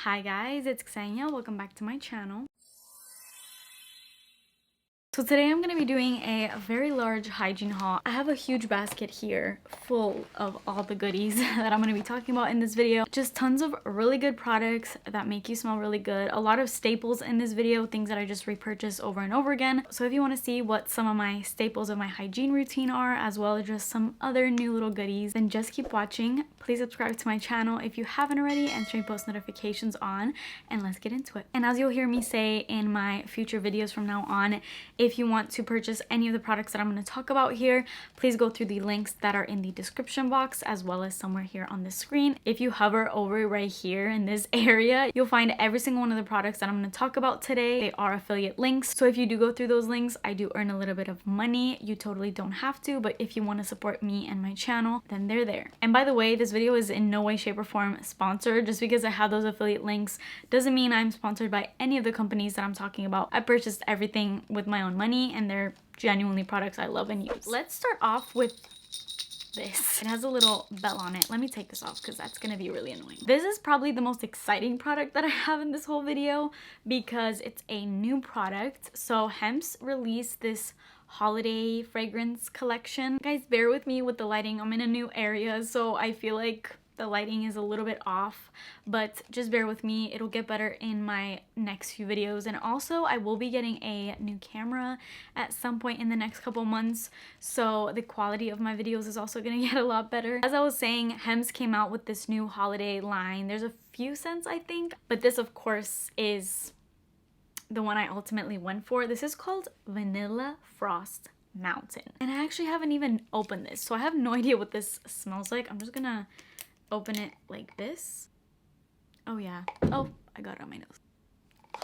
Hi guys, it's Ksenia. Welcome back to my channel. So today I'm going to be doing a very large hygiene haul. I have a huge basket here full of all the goodies that I'm going to be talking about in this video. Just tons of really good products that make you smell really good. A lot of staples in this video, things that I just repurchase over and over again. So if you want to see what some of my staples of my hygiene routine are, as well as just some other new little goodies, then just keep watching. Please subscribe to my channel if you haven't already and turn post notifications on, and let's get into it. And as you'll hear me say in my future videos from now on, if you want to purchase any of the products that I'm going to talk about here, please go through the links that are in the description box as well as somewhere here on the screen. If you hover over right here in this area, you'll find every single one of the products that I'm going to talk about today. They are affiliate links. So if you do go through those links, I do earn a little bit of money. You totally don't have to, but if you want to support me and my channel, then they're there. And by the way, this video is in no way, shape, or form sponsored. Just because I have those affiliate links doesn't mean I'm sponsored by any of the companies that I'm talking about. I purchased everything with my own money, and they're genuinely products I love and use. Let's start off with this. It has a little bell on it. Let me take this off because that's gonna be really annoying. This is probably the most exciting product that I have in this whole video because it's a new product. So Hemp's released this holiday fragrance collection. Guys, bear with me with the lighting. I'm in a new area, so I feel like the lighting is a little bit off, but just bear with me. It'll get better in my next few videos. And also I will be getting a new camera at some point in the next couple months, so the quality of my videos is also gonna get a lot better. As I was saying, Hems came out with this new holiday line. There's a few scents, I think, but this of course is the one I ultimately went for. This is called Vanilla Frost Mountain, and I actually haven't even opened this, so I have no idea what this smells like. I'm just gonna open it like this. Oh yeah. Oh, I got it on my nose.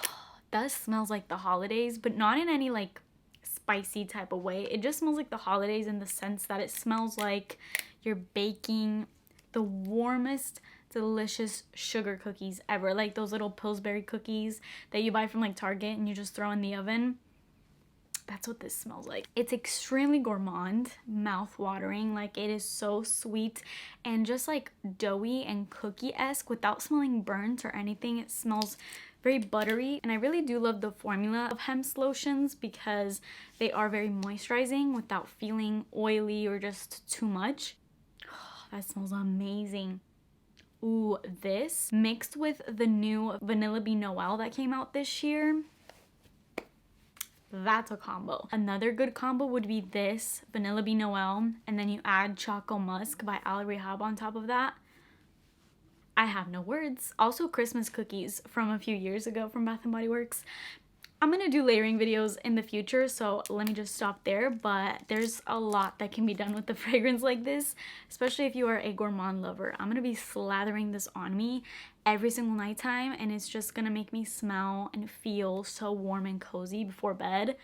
That smells like the holidays, but not in any like spicy type of way. It just smells like the holidays in the sense that it smells like you're baking the warmest, delicious sugar cookies ever. Like those little Pillsbury cookies that you buy from like Target and you just throw in the oven. That's what this smells like. It's extremely gourmand, mouth-watering. Like, it is so sweet and just like doughy and cookie-esque without smelling burnt or anything. It smells very buttery, and I really do love the formula of Hemp's lotions because they are very moisturizing without feeling oily or just too much. Oh, that smells amazing. Ooh, this mixed with the new Vanilla Bean Noel that came out this year. That's a combo. Another good combo would be this Vanilla Bean Noel, and then you add Choco Musk by Al Rehab on top of that. I have no words. Also Christmas cookies from a few years ago from Bath & Body Works. I'm gonna do layering videos in the future, so let me just stop there, but there's a lot that can be done with the fragrance like this, especially if you are a gourmand lover. I'm gonna be slathering this on me every single nighttime, and it's just gonna make me smell and feel so warm and cozy before bed.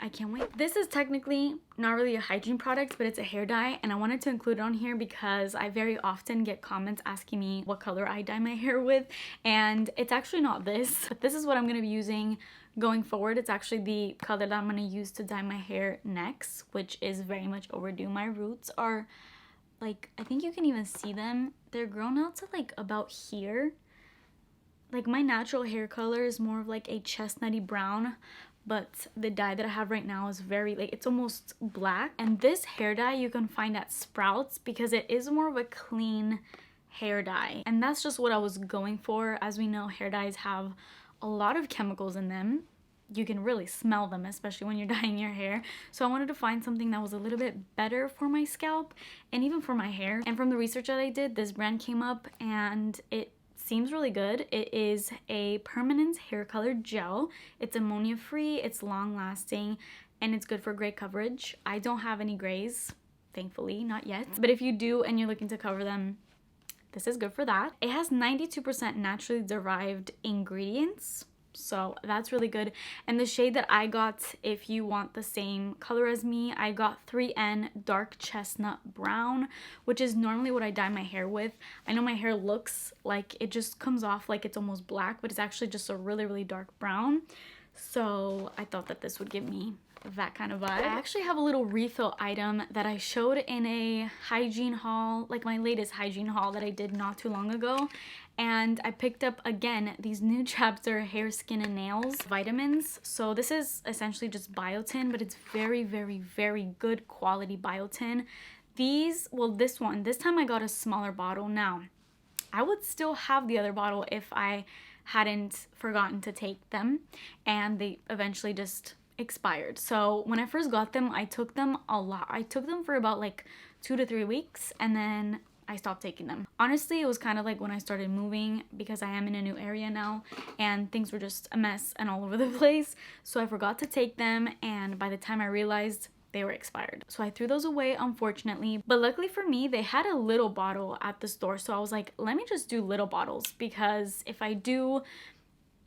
I can't wait. This is technically not really a hygiene product, but it's a hair dye, and I wanted to include it on here because I very often get comments asking me what color I dye my hair with, and it's actually not this, but this is what I'm going to be using going forward. It's actually the color that I'm going to use to dye my hair next, which is very much overdue. My roots are like, I think you can even see them. They're grown out to like about here. Like my natural hair color is more of like a chestnutty brown, but the dye that I have right now is very like, it's almost black. And this hair dye you can find at Sprouts because it is more of a clean hair dye, and that's just what I was going for. As we know, hair dyes have a lot of chemicals in them. You can really smell them, especially when you're dyeing your hair. So I wanted to find something that was a little bit better for my scalp and even for my hair. And from the research that I did, this brand came up and it seems really good. It is a permanent hair color gel. It's ammonia free, it's long lasting, and it's good for gray coverage. I don't have any grays, thankfully, not yet. But if you do and you're looking to cover them, this is good for that. It has 92% naturally derived ingredients, so that's really good. And the shade that I got, if you want the same color as me, I got 3N Dark Chestnut Brown, which is normally what I dye my hair with. I know my hair looks like it just comes off like it's almost black, but it's actually just a really, really dark brown. So I thought that this would give me that kind of vibe. I actually have a little refill item that I showed in a hygiene haul, like my latest hygiene haul that I did not too long ago. And I picked up, again, these new chapter hair, skin, and nails vitamins. So this is essentially just biotin, but it's very, very, very good quality biotin. These, well, this time I got a smaller bottle. Now, I would still have the other bottle if I hadn't forgotten to take them, and they eventually just expired. So when I first got them, I took them a lot. I took them for about like 2 to 3 weeks, and then I stopped taking them. Honestly, it was kind of like when I started moving, because I am in a new area now and things were just a mess and all over the place. So I forgot to take them, and by the time I realized, they were expired. So I threw those away, unfortunately. But luckily for me, they had a little bottle at the store. So I was like, let me just do little bottles, because if I do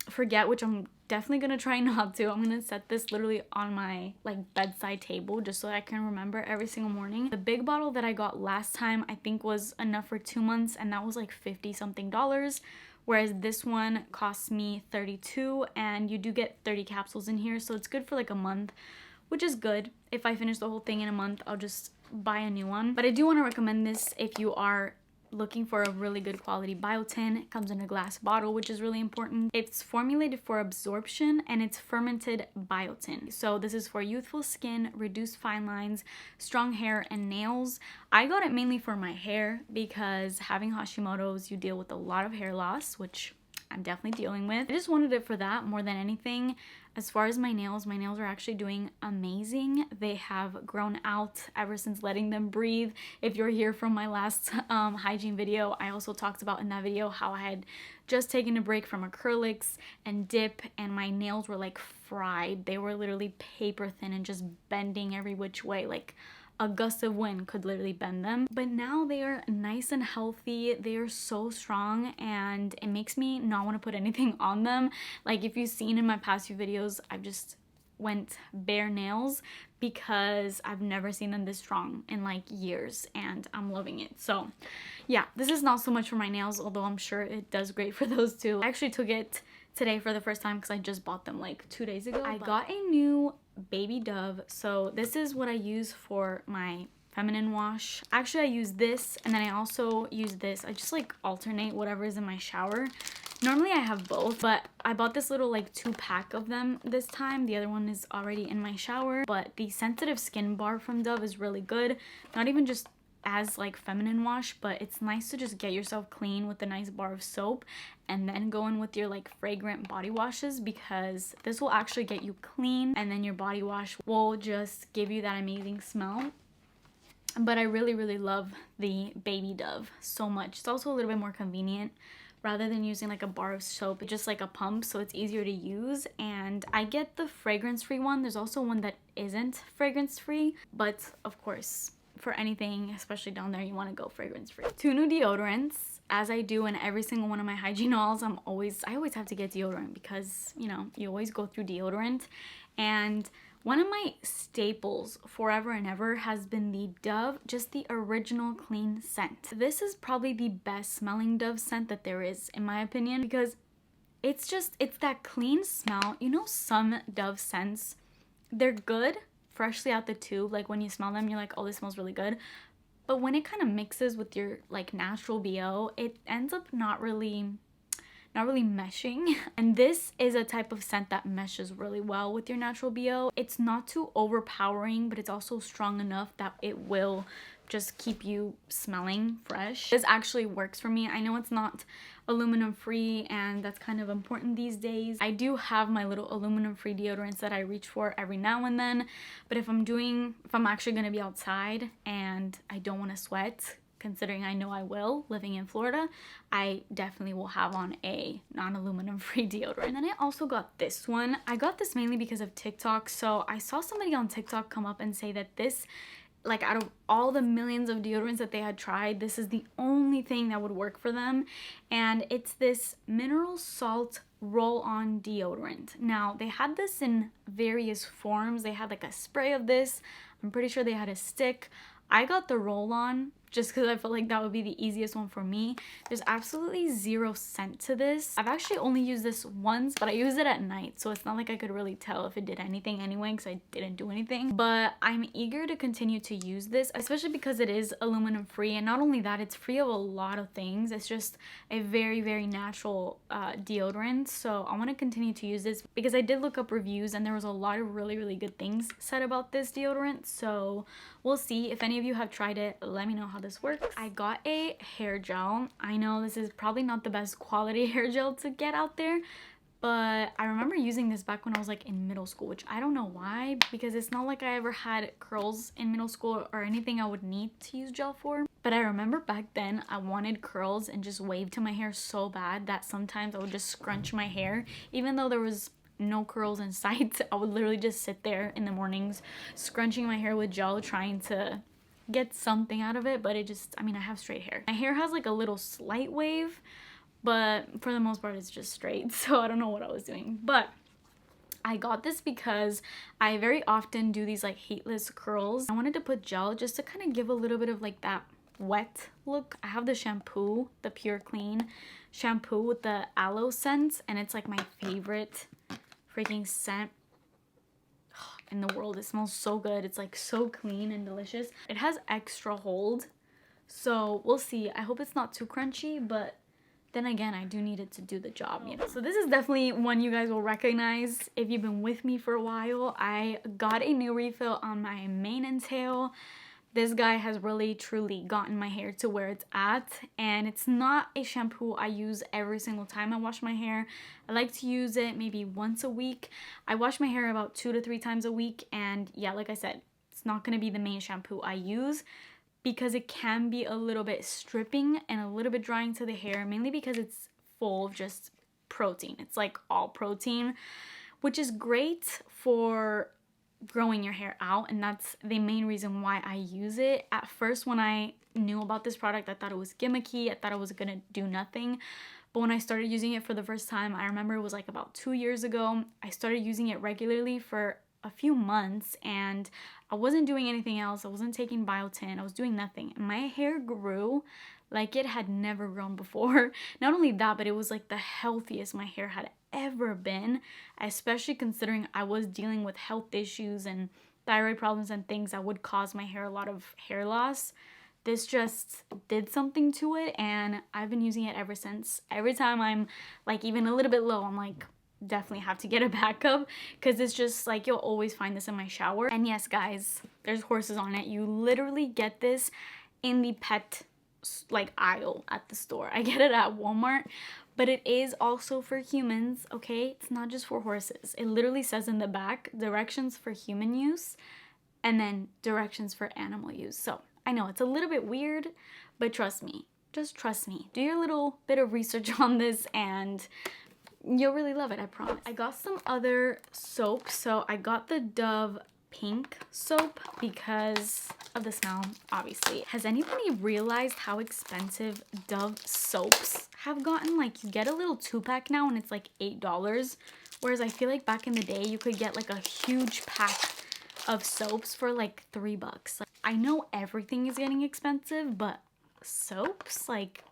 forget, which I'm definitely gonna try not to, I'm gonna set this literally on my like bedside table just so I can remember every single morning. The big bottle that I got last time I think was enough for 2 months, and that was like $50 something, whereas this one costs me $32, and you do get 30 capsules in here, so it's good for like a month, which is good. If I finish the whole thing in a month, I'll just buy a new one. But I do want to recommend this if you are looking for a really good quality biotin. It comes in a glass bottle, which is really important. It's formulated for absorption, and it's fermented biotin. So this is for youthful skin, reduced fine lines, strong hair, and nails. I got it mainly for my hair, because having Hashimoto's, you deal with a lot of hair loss, which I'm definitely dealing with. I just wanted it for that more than anything. As far as my nails are actually doing amazing. They have grown out ever since letting them breathe. If you're here from my last hygiene video, I also talked about in that video how I had just taken a break from acrylics and dip, and my nails were like fried. They were literally paper thin and just bending every which way. Like a gust of wind could literally bend them. But now they are nice and healthy. They are so strong, and it makes me not want to put anything on them. Like if you've seen in my past few videos, I've just went bare nails because I've never seen them this strong in like years, and I'm loving it. So yeah, this is not so much for my nails, although I'm sure it does great for those too. I actually took it today for the first time because I just bought them like 2 days ago. I got a new Baby Dove. So this is what I use for my feminine wash. Actually, I use this, and then I also use this. I just like alternate whatever is in my shower. Normally I have both, but I bought this little like 2-pack of them this time. The other one is already in my shower. But the sensitive skin bar from Dove is really good. Not even just as like feminine wash, but it's nice to just get yourself clean with a nice bar of soap and then go in with your like fragrant body washes, because this will actually get you clean, and then your body wash will just give you that amazing smell. But I really, really love the Baby Dove so much. It's also a little bit more convenient. Rather than using like a bar of soap, it's just like a pump, so it's easier to use. And I get the fragrance-free one. There's also one that isn't fragrance-free, but of course, for anything, especially down there, you want to go fragrance-free. 2 new deodorants. As I do in every single one of my hygiene hauls, I always have to get deodorant, because, you know, you always go through deodorant. And one of my staples forever and ever has been the Dove, just the original clean scent. This is probably the best smelling Dove scent that there is, in my opinion, because it's that clean smell. You know, some Dove scents, they're good freshly out the tube. Like when you smell them, you're like, oh, this smells really good. But when it kind of mixes with your like natural BO, it ends up not really meshing. And this is a type of scent that meshes really well with your natural BO. It's not too overpowering, but it's also strong enough that it will just keep you smelling fresh. This actually works for me. I know it's not aluminum free, and that's kind of important these days. I do have my little aluminum free deodorants that I reach for every now and then, but if I'm actually gonna be outside and I don't want to sweat, considering I know I will, living in Florida, I definitely will have on a non-aluminum free deodorant. And then I also got this one. I got this mainly because of TikTok. So I saw somebody on TikTok come up and say that this, like out of all the millions of deodorants that they had tried, this is the only thing that would work for them. And it's this mineral salt roll-on deodorant. Now, they had this in various forms. They had like a spray of this. I'm pretty sure they had a stick. I got the roll-on just because I felt like that would be the easiest one for me. There's absolutely zero scent to this. I've actually only used this once, but I used it at night, so it's not like I could really tell if it did anything anyway, because I didn't do anything. But I'm eager to continue to use this, especially because it is aluminum free, and not only that, it's free of a lot of things. It's just a very, very natural deodorant, so I want to continue to use this because I did look up reviews and there was a lot of really, really good things said about this deodorant. So we'll see. If any of you have tried it, let me know how this works. I got a hair gel. I know this is probably not the best quality hair gel to get out there, but I remember using this back when I was like in middle school, which I don't know why, because it's not like I ever had curls in middle school or anything I would need to use gel for. But I remember back then I wanted curls and just wave to my hair so bad that sometimes I would just scrunch my hair. Even though there was no curls in sight, I would literally just sit there in the mornings scrunching my hair with gel, trying to get something out of it. But it just, I mean, I have straight hair. My hair has like a little slight wave, but for the most part it's just straight, so I don't know what I was doing. But I got this because I very often do these like heatless curls. I wanted to put gel just to kind of give a little bit of like that wet look. I have the shampoo, the Pure Clean shampoo with the aloe scent, and it's like my favorite freaking scent in the world. It smells so good. It's like so clean and delicious. It has extra hold, so we'll see. I hope it's not too crunchy, but then again, I do need it to do the job, you know. So this is definitely one you guys will recognize if you've been with me for a while. I got a new refill on my mane and tail. This guy has really truly gotten my hair to where it's at, and it's not a shampoo I use every single time I wash my hair. I like to use it maybe once a week. I wash my hair about 2 to 3 times a week, and yeah, like I said, it's not going to be the main shampoo I use because it can be a little bit stripping and a little bit drying to the hair, mainly because it's full of just protein. It's like all protein, which is great for growing your hair out, and that's the main reason why I use it. At first, when I knew about this product, I thought it was gimmicky. I thought it was gonna do nothing. But when I started using it for the first time, I remember it was like about 2 years ago, I started using it regularly for a few months, and I wasn't doing anything else. I wasn't taking biotin. I was doing nothing. And my hair grew like it had never grown before. Not only that, but it was like the healthiest my hair had ever been, especially considering I was dealing with health issues and thyroid problems and things that would cause my hair a lot of hair loss. This just did something to it, and I've been using it ever since. Every time I'm like even a little bit low, I'm like, definitely have to get a backup, because it's just like you'll always find this in my shower. And yes, guys, there's horses on it. You literally get this in the pet like aisle at the store. I get it at Walmart, but it is also for humans, okay? It's not just for horses. It literally says in the back, directions for human use and then directions for animal use. So I know it's a little bit weird, but trust me, just trust me. Do your little bit of research on this and you'll really love it, I promise. I got some other soap. So I got the Dove pink soap because of the smell, obviously. Has anybody realized how expensive Dove soaps have gotten? Like, you get a little 2-pack now and it's like $8, whereas I feel like back in the day you could get like a huge pack of soaps for like $3. Like, I know everything is getting expensive, but soaps, like,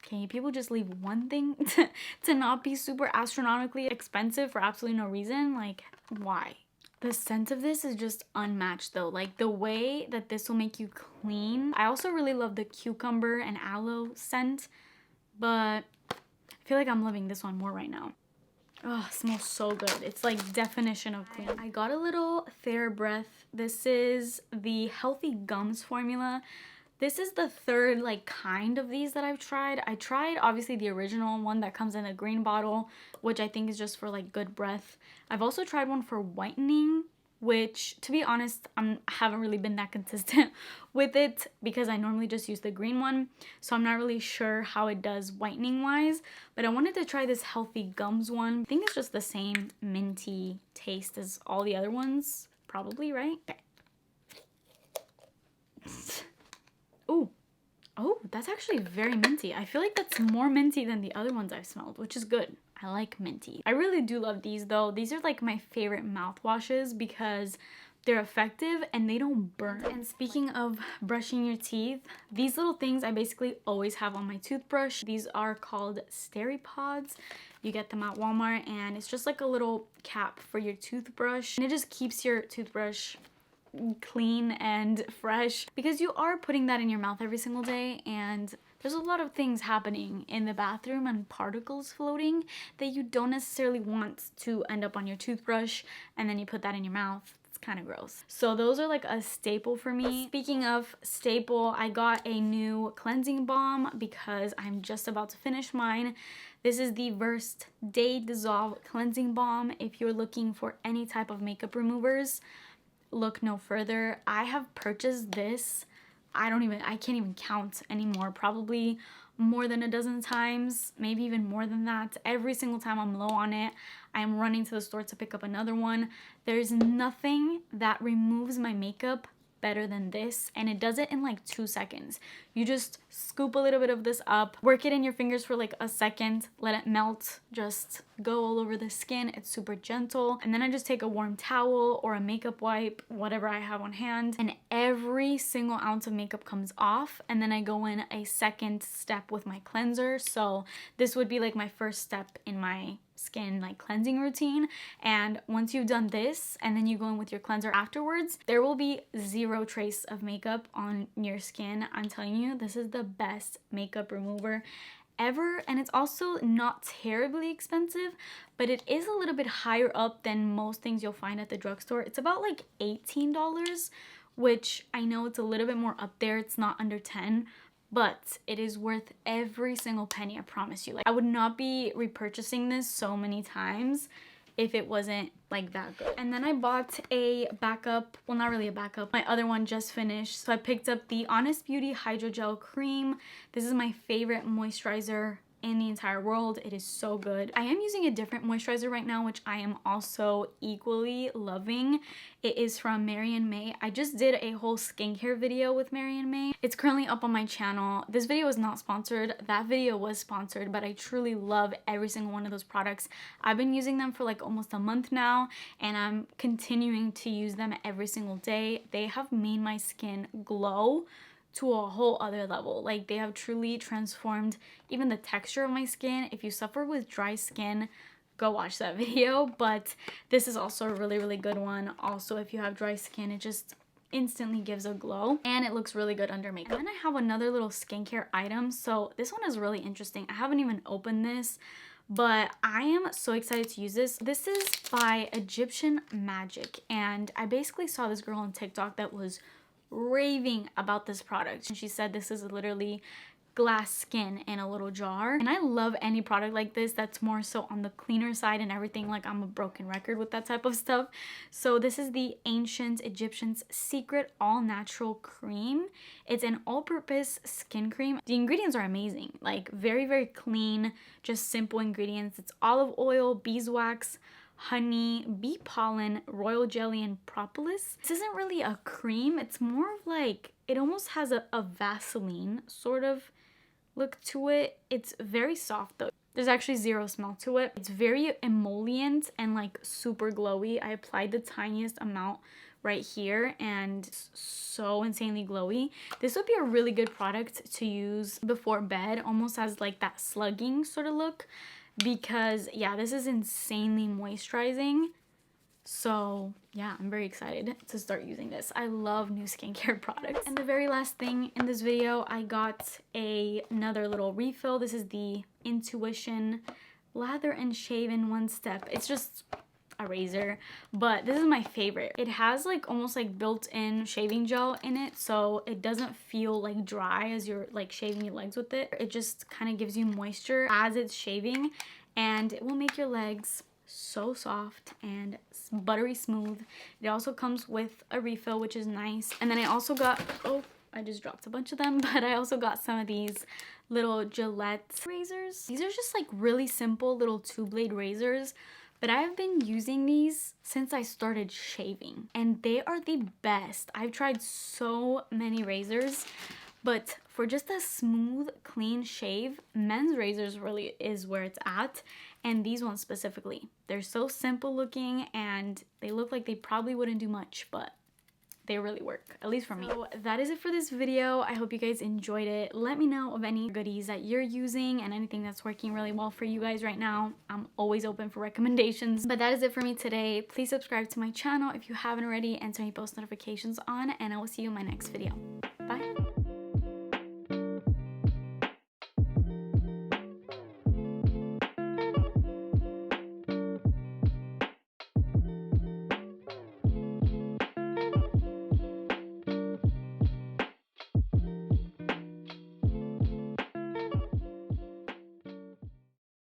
can you people just leave one thing to not be super astronomically expensive for absolutely no reason? Like, why? The scent of this is just unmatched though. Like, the way that this will make you clean. I also really love the cucumber and aloe scent, but I feel like I'm loving this one more right now. Oh, it smells so good. It's like definition of clean. I got a little TheraBreath. This is the Healthy Gums formula. This is the third like kind of these that I've tried. I tried obviously the original one that comes in a green bottle, which I think is just for like good breath. I've also tried one for whitening, which to be honest, I haven't really been that consistent with it because I normally just use the green one. So I'm not really sure how it does whitening wise, but I wanted to try this Healthy Gums one. I think it's just the same minty taste as all the other ones, probably, right? Okay. Oh, that's actually very minty. I feel like that's more minty than the other ones I've smelled, which is good. I like minty. I really do love these though. These are like my favorite mouthwashes because they're effective and they don't burn. And speaking of brushing your teeth, these little things I basically always have on my toothbrush. These are called Pods. You get them at Walmart, and it's just like a little cap for your toothbrush, and it just keeps your toothbrush clean and fresh because you are putting that in your mouth every single day, and there's a lot of things happening in the bathroom and particles floating that you don't necessarily want to end up on your toothbrush, and then you put that in your mouth. It's kind of gross. So those are like a staple for me. Speaking of staple, I got a new cleansing balm because I'm just about to finish mine. This is the Versed Day Dissolve Cleansing Balm. If you're looking for any type of makeup removers, look no further. I have purchased this, I can't even count anymore, probably more than a dozen times, maybe even more than that. Every single time I'm low on it, I'm running to the store to pick up another one. There's nothing that removes my makeup better than this, and it does it in like 2 seconds. You just scoop a little bit of this up, work it in your fingers for like a second, let it melt, just go all over the skin. It's super gentle, and then I just take a warm towel or a makeup wipe, whatever I have on hand, and every single ounce of makeup comes off, and then I go in a second step with my cleanser. So this would be like my first step in my skin like cleansing routine, and once you've done this and then you go in with your cleanser afterwards, there will be zero trace of makeup on your skin. I'm telling you, this is the best makeup remover ever, and it's also not terribly expensive, but it is a little bit higher up than most things you'll find at the drugstore. It's about like $18, which I know it's a little bit more up there. It's not under 10, but it is worth every single penny, I promise you. Like, I would not be repurchasing this so many times if it wasn't like that good. And then I bought a backup, well, not really a backup, my other one just finished. So I picked up the Honest Beauty Hydrogel Cream. This is my favorite moisturizer in the entire world. It is so good. I am using a different moisturizer right now, which I am also equally loving. It is from Marian May. I just did a whole skincare video with Marian May. It's currently up on my channel. This video was not sponsored. That video was sponsored, but I truly love every single one of those products. I've been using them for like almost a month now, and I'm continuing to use them every single day. They have made my skin glow to a whole other level. Like, they have truly transformed even the texture of my skin. If you suffer with dry skin, go watch that video. But this is also a really, really good one. Also, if you have dry skin, it just instantly gives a glow, and it looks really good under makeup. And then I have another little skincare item. So this one is really interesting. I haven't even opened this, but I am so excited to use this. This is by Egyptian Magic, and I basically saw this girl on TikTok that was raving about this product, and she said this is literally glass skin in a little jar. And I love any product like this that's more so on the cleaner side and everything. Like, I'm a broken record with that type of stuff. So this is the Ancient Egyptians Secret All Natural Cream. It's an all-purpose skin cream. The ingredients are amazing, like very, very clean, just simple ingredients. It's olive oil, beeswax, honey, bee pollen, royal jelly, and propolis. This isn't really a cream. It's more of like, it almost has a Vaseline sort of look to it. It's very soft though. There's actually zero smell to it. It's very emollient and like super glowy. I applied the tiniest amount right here, and it's so insanely glowy. This would be a really good product to use before bed, almost as like that slugging sort of look, because yeah, this is insanely moisturizing. So yeah, I'm very excited to start using this. I love new skincare products. And the very last thing in this video, I got another little refill. This is the Intuition Lather and Shave in One Step. It's just a razor, but this is my favorite. It has like almost like built-in shaving gel in it, so it doesn't feel like dry as you're like shaving your legs with it. It just kind of gives you moisture as it's shaving, and it will make your legs so soft and buttery smooth. It also comes with a refill, which is nice. And then I also got, oh, I just dropped a bunch of them, but I also got some of these little Gillette razors. These are just like really simple little 2-blade razors, but I've been using these since I started shaving, and they are the best. I've tried so many razors, but for for just a smooth, clean shave, men's razors really is where it's at. And these ones specifically. They're so simple looking and they look like they probably wouldn't do much, but they really work, at least for me. So that is it for this video. I hope you guys enjoyed it. Let me know of any goodies that you're using and anything that's working really well for you guys right now. I'm always open for recommendations. But that is it for me today. Please subscribe to my channel if you haven't already and turn your post notifications on, and I will see you in my next video. Bye.